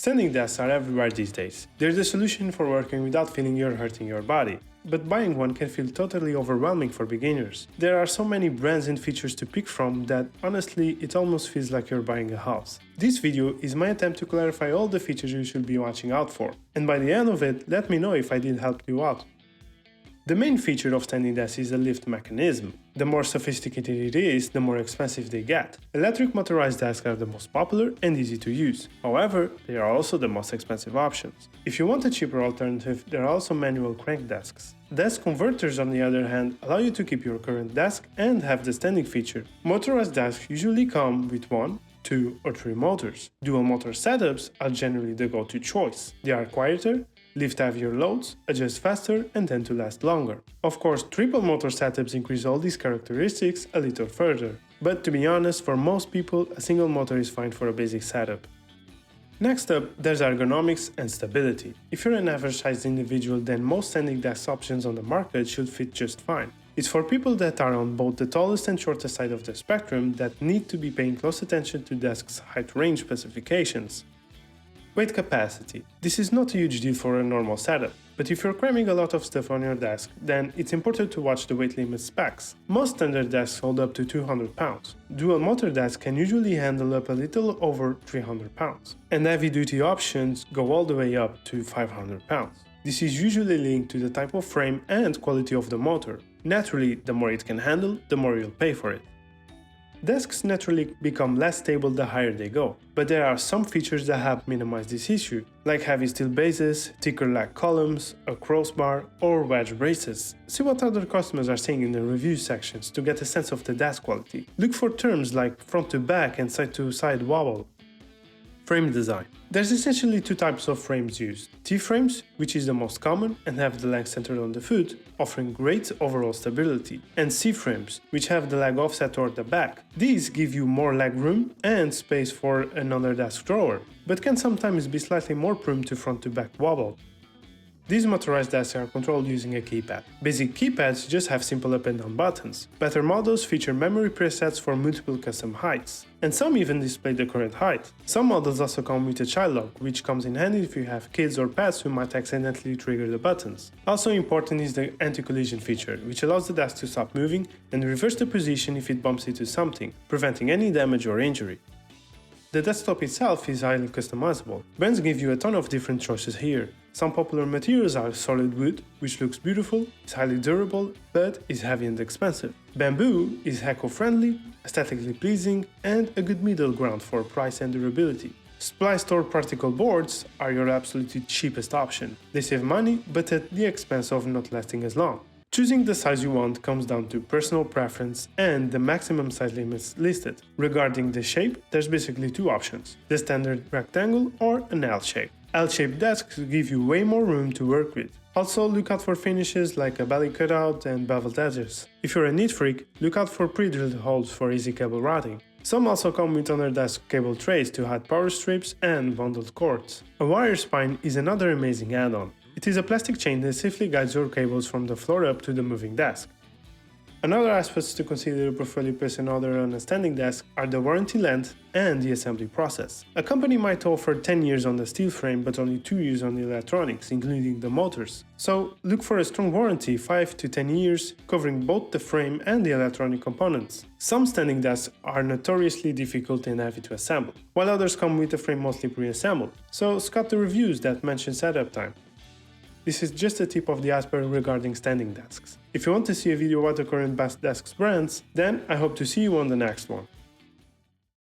Standing desks are everywhere these days. They're the solution for working without feeling you're hurting your body. But buying one can feel totally overwhelming for beginners. There are so many brands and features to pick from that honestly it almost feels like you're buying a house. This video is my attempt to clarify all the features you should be watching out for. And by the end of it, let me know if I did help you out. The main feature of standing desks is the lift mechanism. The more sophisticated it is, the more expensive they get. Electric motorized desks are the most popular and easy to use. However, they are also the most expensive options. If you want a cheaper alternative, there are also manual crank desks. Desk converters, on the other hand, allow you to keep your current desk and have the standing feature. Motorized desks usually come with 1, 2 or 3 motors. Dual motor setups are generally the go-to choice. They are quieter, lift heavier loads, adjust faster, and tend to last longer. Of course, triple motor setups increase all these characteristics a little further. But to be honest, for most people, a single motor is fine for a basic setup. Next up, there's ergonomics and stability. If you're an average-sized individual, then most standing desk options on the market should fit just fine. It's for people that are on both the tallest and shortest side of the spectrum that need to be paying close attention to desk's height range specifications. Weight capacity. This is not a huge deal for a normal setup, but if you're cramming a lot of stuff on your desk, then it's important to watch the weight limit specs. Most standard desks hold up to 200 pounds. Dual motor desks can usually handle up a little over 300 pounds, and heavy-duty options go all the way up to 500 pounds. This is usually linked to the type of frame and quality of the motor. Naturally, the more it can handle, the more you'll pay for it. Desks naturally become less stable the higher they go, but there are some features that help minimize this issue, like heavy steel bases, thicker lag columns, a crossbar, or wedge braces. See what other customers are saying in the review sections to get a sense of the desk quality. Look for terms like front to back and side to side wobble. Frame design. There's essentially 2 types of frames used. T-frames, which is the most common and have the leg centered on the foot, offering great overall stability, and C-frames, which have the leg offset toward the back. These give you more leg room and space for another desk drawer, but can sometimes be slightly more prone to front to back wobble. These motorized desks are controlled using a keypad. Basic keypads just have simple up and down buttons. Better models feature memory presets for multiple custom heights, and some even display the current height. Some models also come with a child lock, which comes in handy if you have kids or pets who might accidentally trigger the buttons. Also important is the anti-collision feature, which allows the desk to stop moving and reverse the position if it bumps into something, preventing any damage or injury. The desktop itself is highly customizable. Brands give you a ton of different choices here. Some popular materials are solid wood, which looks beautiful, is highly durable, but is heavy and expensive. Bamboo is eco-friendly, aesthetically pleasing, and a good middle ground for price and durability. Spliced or particle boards are your absolutely cheapest option. They save money, but at the expense of not lasting as long. Choosing the size you want comes down to personal preference and the maximum size limits listed. Regarding the shape, there's basically 2 options, the standard rectangle or an L shape. L-shaped desks give you way more room to work with. Also, look out for finishes like a belly cutout and beveled edges. If you're a neat freak, look out for pre-drilled holes for easy cable routing. Some also come with under-desk cable trays to hide power strips and bundled cords. A wire spine is another amazing add-on. It is a plastic chain that safely guides your cables from the floor up to the moving desk. Another aspect to consider before you place an order on a standing desk are the warranty length and the assembly process. A company might offer 10 years on the steel frame but only 2 years on the electronics, including the motors. So look for a strong warranty, 5 to 10 years, covering both the frame and the electronic components. Some standing desks are notoriously difficult and heavy to assemble, while others come with the frame mostly pre-assembled. So scout the reviews that mention setup time. This is just the tip of the iceberg regarding standing desks. If you want to see a video about the current best desks brands, then I hope to see you on the next one.